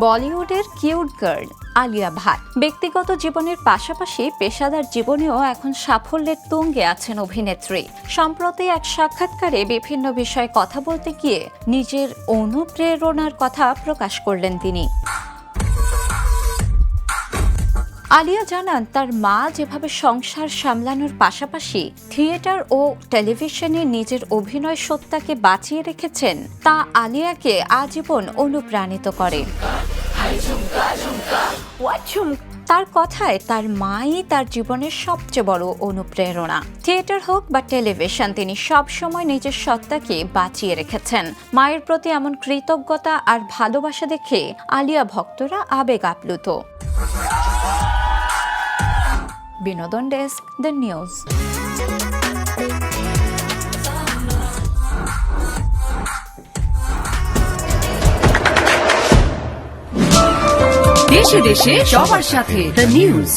বলিউডের cute girl Alia Bhatt ব্যক্তিগত জীবনের পাশাপাশি পেশাদার জীবনেও এখন সাফল্যের তুঙ্গে আছেন অভিনেত্রী। সম্প্রতি এক সাক্ষাৎকারে বিভিন্ন বিষয়ে কথা বলতে গিয়ে নিজের অনুপ্রেরণার কথা প্রকাশ করলেন তিনি। আলিয়া জানান, তার মা যেভাবে সংসার সামলানোর পাশাপাশি থিয়েটার ও টেলিভিশনে নিজের অভিনয় সত্তাকে বাঁচিয়ে রেখেছেন তা আলিয়াকে আজীবন অনুপ্রাণিত করে। তার কথায় তার মাই তার জীবনের সবচেয়ে বড় অনুপ্রেরণা। থিয়েটার হোক বা টেলিভিশন, তিনি সবসময় নিজের সত্তাকে বাঁচিয়ে রেখেছেন। মায়ের প্রতি এমন কৃতজ্ঞতা আর ভালোবাসা দেখে আলিয়া ভক্তরা আবেগ আপ্লুত। বিনোদন ডেস্ক, দ্য নিউজ। দেশে দেশে সবার সাথে, দ্য নিউজ।